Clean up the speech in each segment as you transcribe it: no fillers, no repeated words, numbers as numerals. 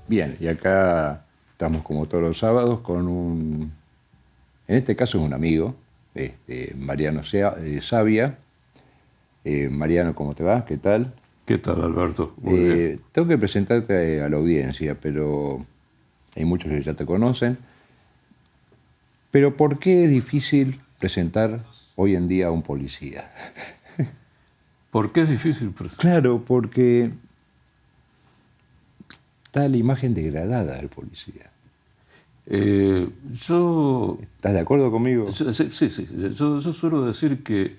Bien, y acá estamos como todos los sábados con en este caso es un amigo, Mariano Savia. Mariano, ¿cómo te va? ¿Qué tal? ¿Qué tal, Alberto? Muy bien. Tengo que presentarte a la audiencia, pero hay muchos que ya te conocen. Pero ¿por qué es difícil presentar hoy en día a un policía? ¿Por qué es difícil? Claro, porque da la imagen degradada del policía. Yo, ¿Estás de acuerdo conmigo? sí, sí, sí. Yo suelo decir que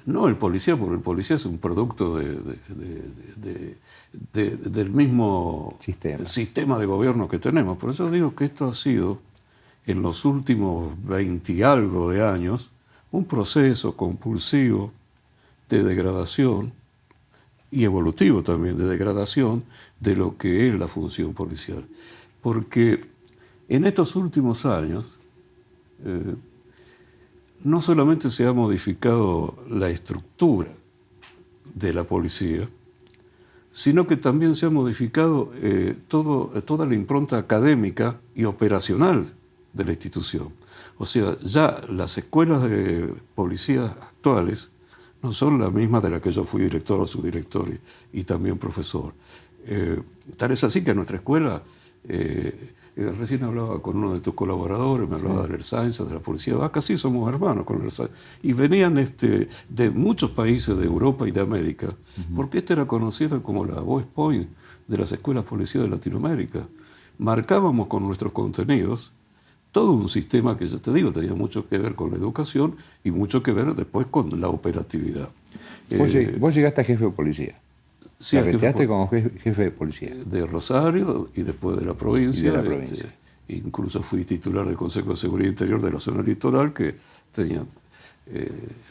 no el policía, porque el policía es un producto del mismo Sistema. sistema de gobierno que tenemos. Por eso digo que esto ha sido, en los últimos 20 y algo de años, un proceso compulsivo de degradación y evolutivo también, de degradación de lo que es la función policial. Porque en estos últimos años no solamente se ha modificado la estructura de la policía, sino que también se ha modificado toda la impronta académica y operacional de la institución. O sea, ya las escuelas de policías actuales no son las mismas de las que yo fui director o subdirector y también profesor. Tal es así que en nuestra escuela, recién hablaba con uno de tus colaboradores, me hablaba del Ertzaintza, de la Policía Vasca, sí, somos hermanos con el Ertzaintza. Y venían de muchos países de Europa y de América, porque esta era conocida como la West Point de las escuelas policías de Latinoamérica. Marcábamos con nuestros contenidos todo un sistema que, ya te digo, tenía mucho que ver con la educación y mucho que ver después con la operatividad. Vos llegaste a jefe de policía. Sí, Te retiraste como jefe de policía. de Rosario y después de la provincia. Y de la provincia. Incluso fui titular del Consejo de Seguridad Interior de la zona litoral que tenía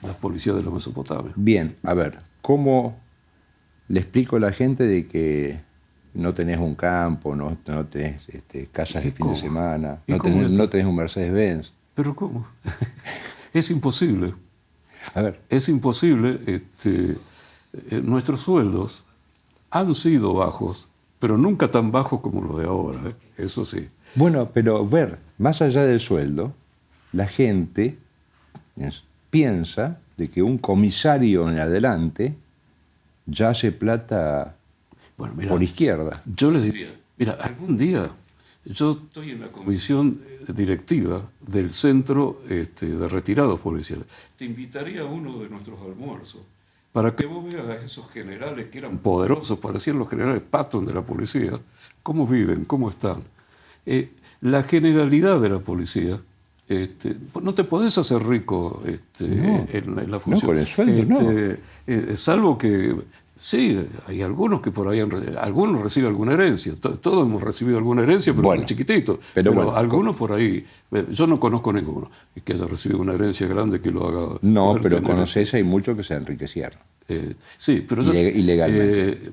la policía de la Mesopotamia. Bien, a ver, ¿cómo le explico a la gente de que no tenés un campo, no tenés casas ¿Y de fin de cómo? semana, ¿Y no cómo tenés, esto? no tenés un Mercedes-Benz? ¿Pero cómo? Es imposible. A ver, Es imposible. Nuestros sueldos han sido bajos, pero nunca tan bajos como los de ahora, ¿eh? Eso sí. bueno, pero ver, más allá del sueldo, la gente piensa de que un comisario en adelante ya hace plata Bueno, mira, por izquierda. yo les diría, mira, algún día yo estoy en la comisión directiva del Centro de Retirados Policiales. Te invitaría a uno de nuestros almuerzos para que vos veas a esos generales que eran poderosos, parecían los generales Patton de la policía, cómo viven, cómo están. La generalidad de la policía, no te podés hacer rico No, en la no función. con el sueldo, no. Salvo que, sí, hay algunos que por ahí, algunos reciben alguna herencia. Todos hemos recibido alguna herencia, pero Bueno, muy chiquitito. pero bueno, algunos por ahí, yo no conozco ninguno que haya recibido una herencia grande que lo haga no, poder pero tener conoces, hay muchos que se enriquecieron sí, pero ilegalmente.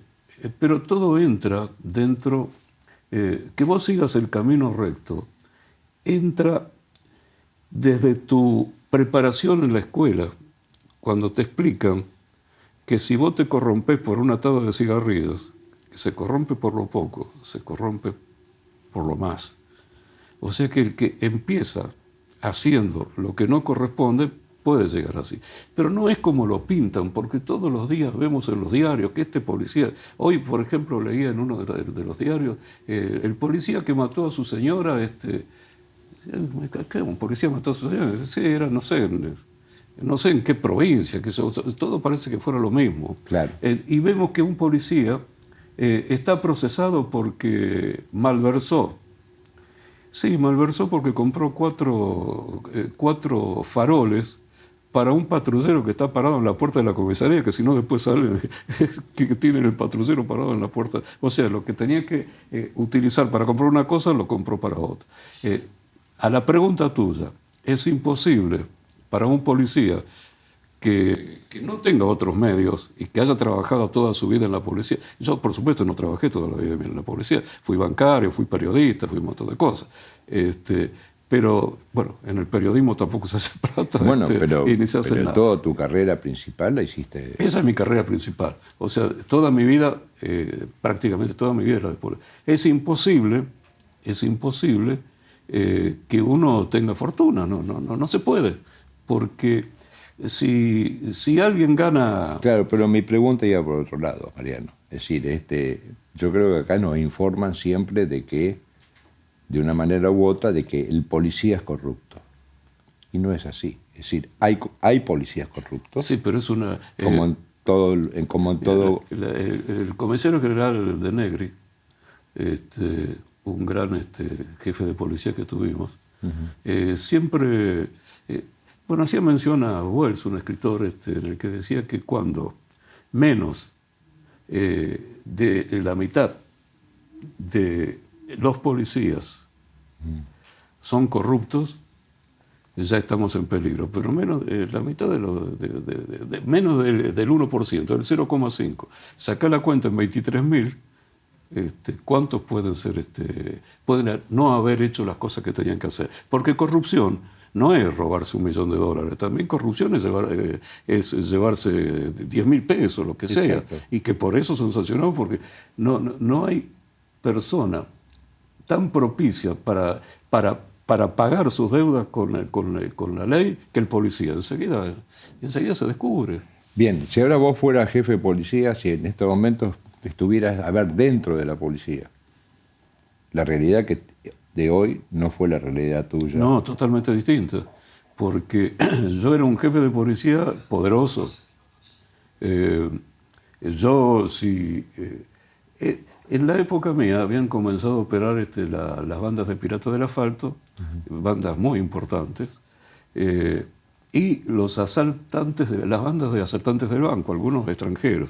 pero todo entra dentro, que vos sigas el camino recto, entra desde tu preparación en la escuela, cuando te explican que si vos te corrompes por un atado de cigarrillos, que se corrompe por lo poco, se corrompe por lo más. O sea que el que empieza haciendo lo que no corresponde puede llegar así. Pero no es como lo pintan, porque todos los días vemos en los diarios que este policía, hoy por ejemplo leía en uno de los diarios, el policía que mató a su señora, ¿qué? Un policía mató a su señora, sí, era, no sé en qué provincia, todo parece que fuera lo mismo. Claro. Y vemos que un policía está procesado porque malversó. Sí, malversó porque compró cuatro faroles para un patrullero que está parado en la puerta de la comisaría, que si no después sale que tienen el patrullero parado en la puerta. O sea, lo que tenía que utilizar para comprar una cosa, lo compró para otra. A la pregunta tuya, es imposible para un policía que no tenga otros medios y que haya trabajado toda su vida en la policía. Yo, por supuesto, no trabajé toda la vida en la policía. Fui bancario, fui periodista, fui un montón de cosas. Pero, bueno, en el periodismo tampoco se hace plata Bueno, pero, y ni se hace pero nada. toda tu carrera principal la hiciste. Esa es mi carrera principal. O sea, toda mi vida, prácticamente toda mi vida es la de política. Es imposible que uno tenga fortuna, no se puede. Porque si alguien gana... Claro, pero mi pregunta iba por otro lado, Mariano. Es decir, yo creo que acá nos informan siempre de que, de una manera u otra, de que el policía es corrupto. Y no es así. Es decir, hay policías corruptos. Sí, pero es una... como en todo. El comisario general de Negri, un gran jefe de policía que tuvimos, siempre... bueno, hacía mención a Wells, un escritor en el que decía que cuando menos de la mitad de los policías son corruptos, ya estamos en peligro, pero menos la mitad menos del 1%, del 0,5%. Sacá la cuenta en 23.000, ¿cuántos pueden ser, pueden no haber hecho las cosas que tenían que hacer? Porque corrupción no es robarse $1.000.000, también corrupción es llevarse 10.000 pesos, lo que sea, cierto. y que por eso son sancionados, porque no hay persona tan propicia para pagar sus deudas con la ley que el policía. Enseguida se descubre. Bien, si ahora vos fueras jefe de policía, si en estos momentos estuvieras a ver dentro de la policía, la realidad de hoy no fue la realidad tuya. No, totalmente distinta. Porque yo era un jefe de policía poderoso. En la época mía habían comenzado a operar las bandas de piratas del asfalto, bandas muy importantes, y los asaltantes, las bandas de asaltantes del banco, algunos extranjeros,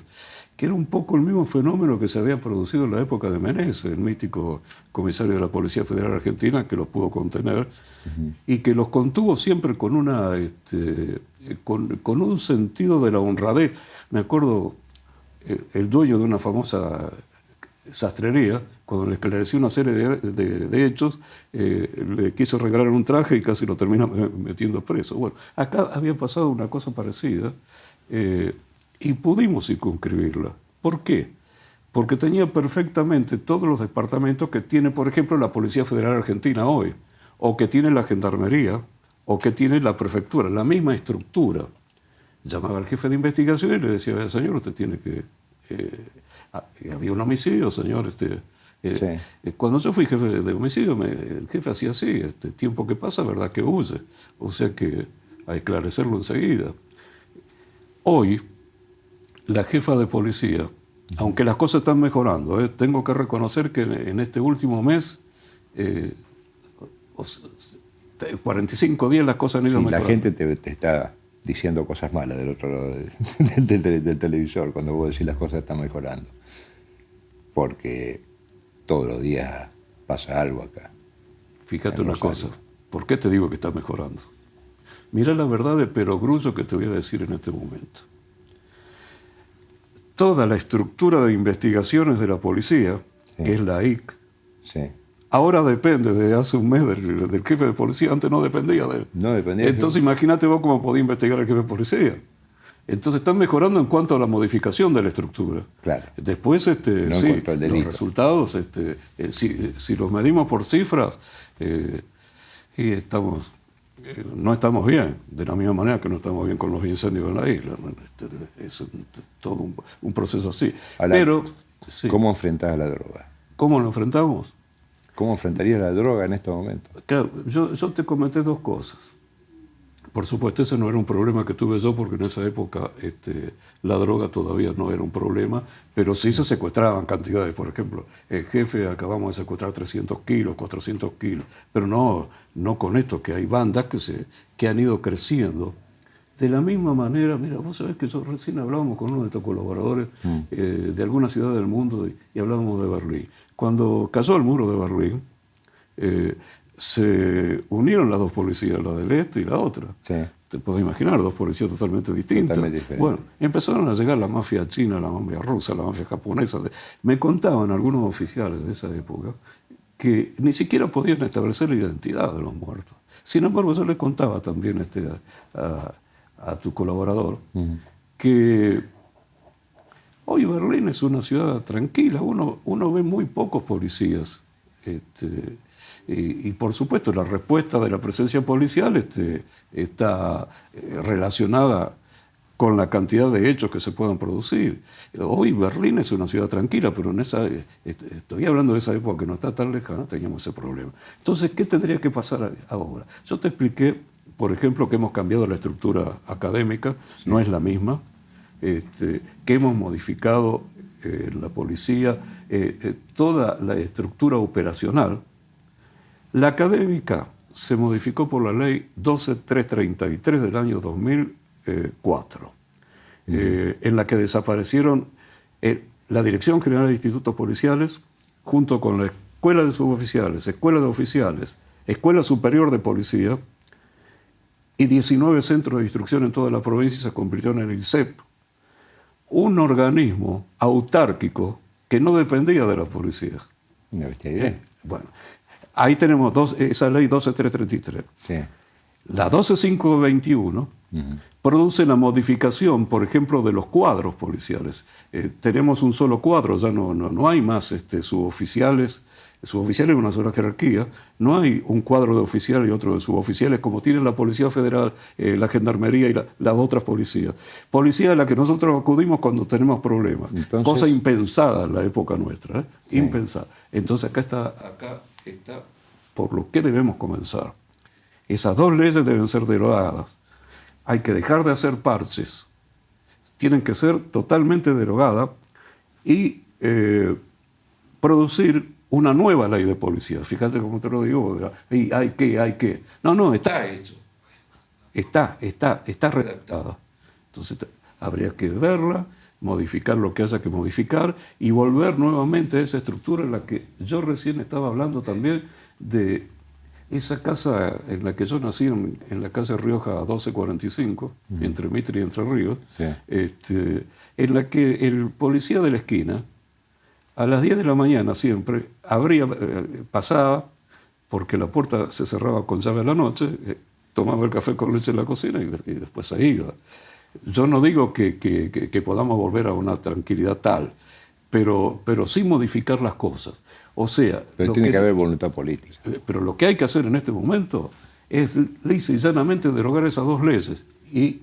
que era un poco el mismo fenómeno que se había producido en la época de Meneses, el mítico comisario de la Policía Federal Argentina, que los pudo contener, y que los contuvo siempre con un sentido de la honradez. Me acuerdo, el dueño de una famosa sastrería, cuando le esclareció una serie de hechos, le quiso regalar un traje y casi lo termina metiendo preso. Bueno, acá había pasado una cosa parecida y pudimos circunscribirla. ¿Por qué? Porque tenía perfectamente todos los departamentos que tiene, por ejemplo, la Policía Federal Argentina hoy, o que tiene la Gendarmería, o que tiene la Prefectura, la misma estructura. Llamaba al jefe de investigación y le decía, señor, usted tiene que... había un homicidio, señor. Sí. Cuando yo fui jefe de homicidio, el jefe hacía así, tiempo que pasa, verdad que huye. O sea que a esclarecerlo enseguida. Hoy, la jefa de policía, aunque las cosas están mejorando, tengo que reconocer que en este último mes, 45 días las cosas han ido mejorando. La gente te está diciendo cosas malas del otro lado del televisor cuando vos decís las cosas están mejorando. Porque todos los días pasa algo acá. Fíjate una cosa, ¿por qué te digo que está mejorando? Mira la verdad de perogrullo que te voy a decir en este momento. Toda la estructura de investigaciones de la policía, que es la IC, ahora depende de hace un mes del jefe de policía. Antes no dependía de él. No dependía. Entonces imagínate vos cómo podía investigar el jefe de policía. Entonces están mejorando en cuanto a la modificación de la estructura. Claro. Después, sí, los resultados, si los medimos por cifras, y no estamos bien, de la misma manera que no estamos bien con los incendios en la isla. Es todo un proceso así. Ahora, pero, sí. ¿Cómo enfrentás a la droga? ¿Cómo lo enfrentamos? ¿Cómo enfrentarías la droga en estos momentos? Claro, yo te comenté dos cosas. Por supuesto, ese no era un problema que tuve yo, porque en esa época la droga todavía no era un problema, pero sí se secuestraban cantidades. Por ejemplo, el jefe acabamos de secuestrar 300 kilos, 400 kilos, pero no con esto, que hay bandas que han ido creciendo. De la misma manera, mira, vos sabés que recién hablábamos con uno de estos colaboradores de alguna ciudad del mundo y hablábamos de Berlín. Cuando cayó el muro de Berlín, se unieron las dos policías, la del este y la otra. Sí. Te puedes imaginar, dos policías totalmente distintas. Bueno, empezaron a llegar la mafia china, la mafia rusa, la mafia japonesa. Me contaban algunos oficiales de esa época que ni siquiera podían establecer la identidad de los muertos. Sin embargo, yo le contaba también a tu colaborador que hoy Berlín es una ciudad tranquila, uno ve muy pocos policías. Y por supuesto la respuesta de la presencia policial está relacionada con la cantidad de hechos que se puedan producir. Hoy Berlín es una ciudad tranquila, pero estoy hablando de esa época que no está tan lejana, teníamos ese problema. Entonces, ¿qué tendría que pasar ahora? Yo te expliqué, por ejemplo, que hemos cambiado la estructura académica, sí, no es la misma, que hemos modificado la policía, toda la estructura operacional. La académica se modificó por la ley 12333 del año 2004, en la que desaparecieron la Dirección General de Institutos Policiales, junto con la Escuela de Suboficiales, Escuela de Oficiales, Escuela Superior de Policía, y 19 centros de instrucción en toda la provincia, y se convirtió en el ISEP, un organismo autárquico que no dependía de la policía. Una bestialidad. Bueno, ahí tenemos esa ley 12333. Sí. La 12521 produce la modificación, por ejemplo, de los cuadros policiales. Tenemos un solo cuadro, ya no hay más suboficiales. Suboficiales es una sola jerarquía. No hay un cuadro de oficiales y otro de suboficiales como tiene la Policía Federal, la Gendarmería y las otras policías. Policía a la que nosotros acudimos cuando tenemos problemas. Entonces, cosa impensada en la época nuestra, sí, impensada. Entonces acá está por lo que debemos comenzar. Esas dos leyes deben ser derogadas. Hay que dejar de hacer parches. Tienen que ser totalmente derogadas y producir una nueva ley de policía. Fíjate cómo te lo digo. Hay que. No, está hecho. Está redactada. Entonces habría que verla, modificar lo que haya que modificar y volver nuevamente a esa estructura en la que yo recién estaba hablando también de esa casa en la que yo nací, en la calle Rioja 1245, entre Mitre y Entre Ríos, sí, en la que el policía de la esquina, a las 10 de la mañana siempre, pasaba, porque la puerta se cerraba con llave a la noche, tomaba el café con leche en la cocina y después se iba. Yo no digo que podamos volver a una tranquilidad tal, pero sí modificar las cosas. O sea... Pero tiene que haber voluntad política. Pero lo que hay que hacer en este momento es lisa y llanamente derogar esas dos leyes y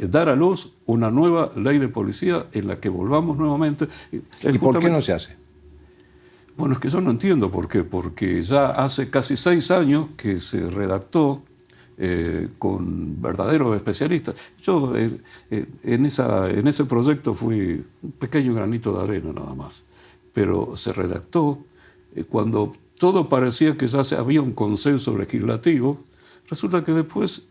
dar a luz una nueva ley de policía en la que volvamos nuevamente... ¿Y por qué no se hace? Bueno, es que yo no entiendo por qué, porque ya hace casi 6 años que se redactó con verdaderos especialistas. Yo en ese proyecto fui un pequeño granito de arena nada más, pero se redactó cuando todo parecía que ya había un consenso legislativo. Resulta que después,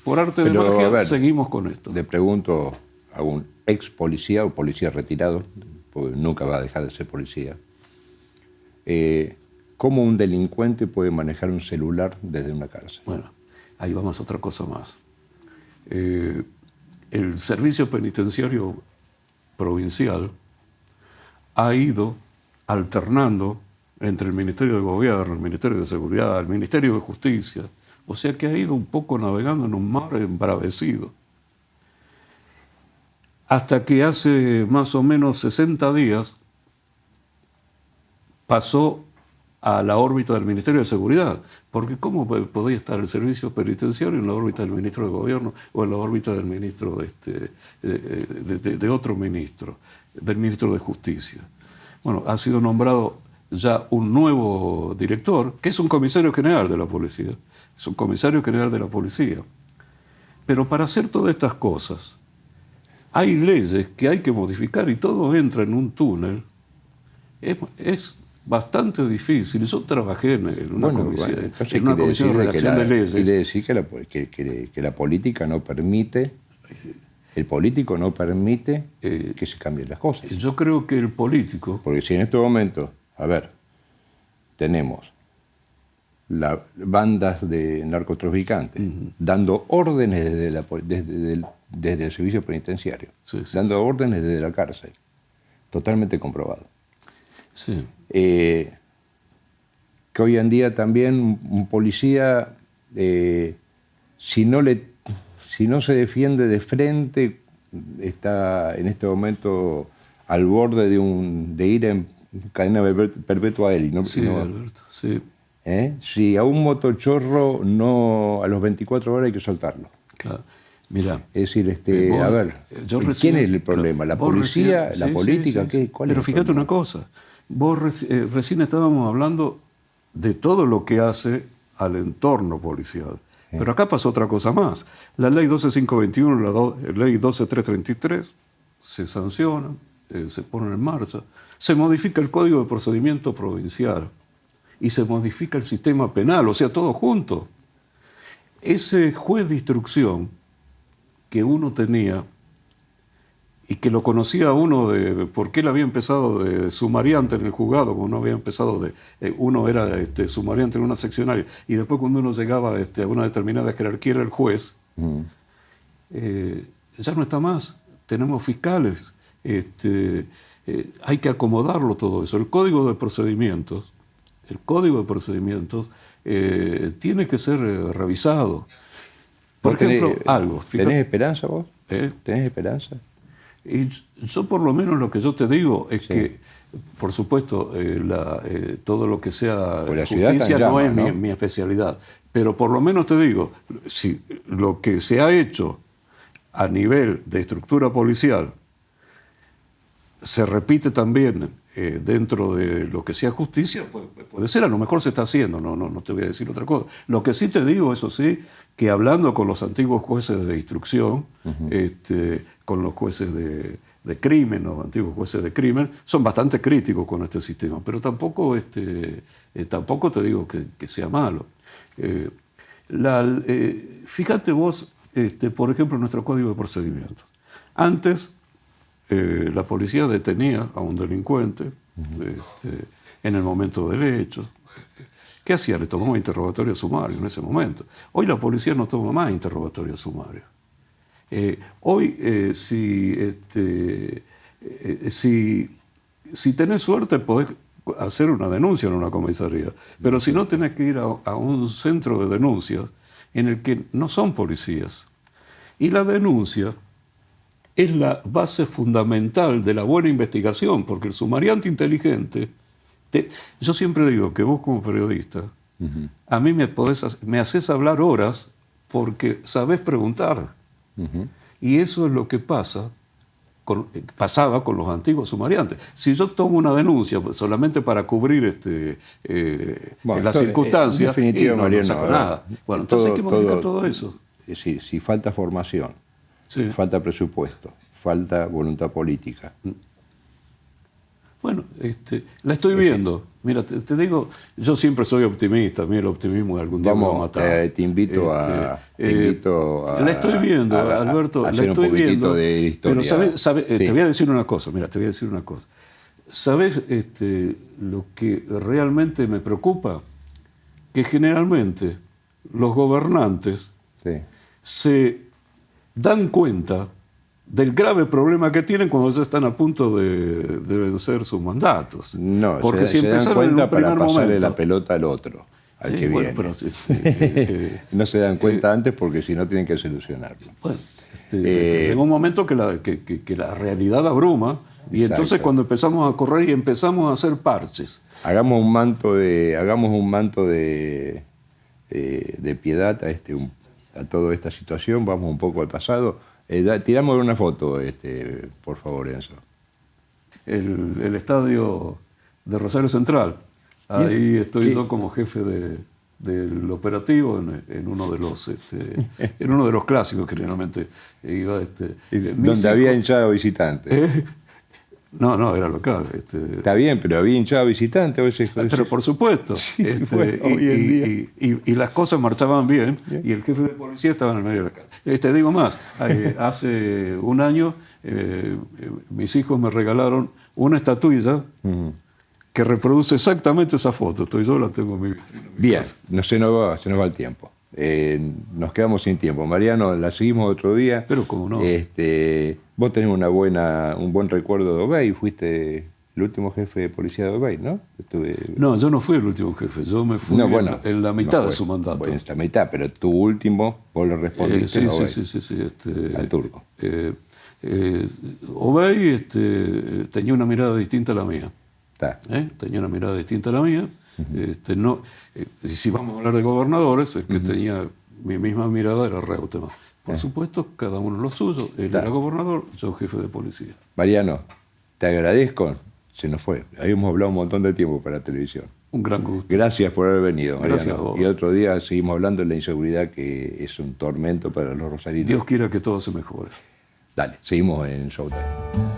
por arte de magia, seguimos con esto. Le pregunto a un ex policía o policía retirado, porque nunca va a dejar de ser policía, ¿cómo un delincuente puede manejar un celular desde una cárcel? Bueno, ahí vamos a otra cosa más. El servicio penitenciario provincial ha ido alternando entre el Ministerio de Gobierno, el Ministerio de Seguridad, el Ministerio de Justicia, o sea que ha ido un poco navegando en un mar embravecido. Hasta que hace más o menos 60 días pasó a la órbita del Ministerio de Seguridad, porque ¿cómo podía estar el servicio penitenciario en la órbita del ministro de Gobierno o en la órbita del ministro de otro ministro, del ministro de Justicia? Bueno, ha sido nombrado ya un nuevo director, que es un comisario general de la policía, es un comisario general de la policía. Pero para hacer todas estas cosas, hay leyes que hay que modificar y todo entra en un túnel. Es bastante difícil. Yo trabajé en una comisión de redacción de leyes. Quiere decir que la política no permite, el político no permite que se cambien las cosas. Yo creo que el político... Porque si en este momento, a ver, tenemos las bandas de narcotraficantes dando órdenes desde el servicio penitenciario, dando órdenes desde la cárcel, totalmente comprobado. Sí. que hoy en día también un policía, si no se defiende de frente, está en este momento al borde de ir en cadena perpetua a él. Sí, Alberto, sí. Si a un motochorro no, a los 24 horas hay que soltarlo. Claro. Mirá, es decir, a ver, ¿quién es el problema? ¿La policía? ¿La política? Sí. ¿Cuál Pero es el fíjate problema? una cosa, vos recién estábamos hablando de todo lo que hace al entorno policial. Pero acá pasó otra cosa más. La ley 12521, la ley 12333 se sancionan, se ponen en marcha, se modifica el Código de Procedimiento Provincial y se modifica el sistema penal, o sea, todo junto. Ese juez de instrucción que uno tenía y que lo conocía uno porque él había empezado de sumariante en el juzgado, uno había empezado uno era sumariante en una seccionaria, y después cuando uno llegaba a una determinada jerarquía era el juez, ya no está más, tenemos fiscales, hay que acomodarlo todo eso. El Código de Procedimientos tiene que ser revisado. Por ejemplo, algo. Fíjate, ¿tenés esperanza vos? ¿Tenés esperanza? Y yo por lo menos lo que yo te digo es que, por supuesto, todo lo que sea justicia no es mi especialidad, pero por lo menos te digo, si lo que se ha hecho a nivel de estructura policial se repite también dentro de lo que sea justicia, puede ser, a lo mejor se está haciendo, no te voy a decir otra cosa. Lo que sí te digo, eso sí, que hablando con los antiguos jueces de instrucción, con los jueces de crimen, los antiguos jueces de crimen, son bastante críticos con este sistema, pero tampoco te digo que sea malo. Fíjate vos, por ejemplo, en nuestro Código de Procedimientos. Antes, la policía detenía a un delincuente en el momento del hecho. ¿Qué hacía? Le tomaba interrogatorio sumario en ese momento. Hoy la policía no toma más interrogatorio sumario. Hoy, si tenés suerte, podés hacer una denuncia en una comisaría, pero si no, tenés que ir a un centro de denuncias en el que no son policías. Y la denuncia es la base fundamental de la buena investigación, porque el sumariante inteligente, yo siempre digo que vos como periodista, a mí me haces hablar horas porque sabés preguntar. Y eso es lo que pasaba con los antiguos sumariantes. Si yo tomo una denuncia solamente para cubrir las circunstancias, no saco nada. Bueno, entonces hay que modificar todo eso. Si falta formación, falta presupuesto, falta voluntad política. Bueno, la estoy viendo. Mira, te digo, yo siempre soy optimista. A mí el optimismo algún día me va a matar. Te invito a... la estoy viendo, Alberto, la estoy viendo. De historia. Pero te voy a decir una cosa, ¿Sabes lo que realmente me preocupa? Que generalmente los gobernantes se dan cuenta del grave problema que tienen cuando ya están a punto de vencer sus mandatos. No, porque si se dan cuenta para pasarle momento, la pelota al otro, al que viene. Pero, no se dan cuenta antes porque si no tienen que solucionarlo. Bueno, llega un momento que la realidad abruma y entonces cuando empezamos a correr y empezamos a hacer parches. Hagamos un manto de piedad a toda esta situación, vamos un poco al pasado. Tiramos una foto, por favor, Enzo. El estadio de Rosario Central. Ahí estoy yo como jefe del operativo en uno de los clásicos que generalmente iba. Donde había hinchada visitante. No, era local. Está bien, pero había hinchado visitante. Pero por supuesto. Sí, hoy en día. Y las cosas marchaban bien, y el jefe de policía estaba en el medio de la calle. Te digo más, hace un año mis hijos me regalaron una estatuilla que reproduce exactamente esa foto. Yo la tengo en mi vitrina. Bien, se nos va el tiempo. Nos quedamos sin tiempo. Mariano, la seguimos otro día. Pero cómo no. Vos tenés un buen recuerdo de Obey, fuiste el último jefe de policía de Uruguay, ¿no? No, yo no fui el último jefe, yo me fui en la mitad de su mandato. Bueno, en la mitad, pero tu último, vos lo respondiste sí, al turco. Obey tenía una mirada distinta a la mía. Tenía una mirada distinta a la mía. Si vamos a hablar de gobernadores, el que tenía mi misma mirada era Reutemann. Por supuesto, cada uno lo suyo. Él era gobernador, yo jefe de policía. Mariano, te agradezco. Se nos fue. Habíamos hablado un montón de tiempo para la televisión. Un gran gusto. Gracias por haber venido, Mariano. Gracias a vos. Y otro día seguimos hablando de la inseguridad, que es un tormento para los rosarinos. Dios quiera que todo se mejore. Dale, seguimos en Showtime.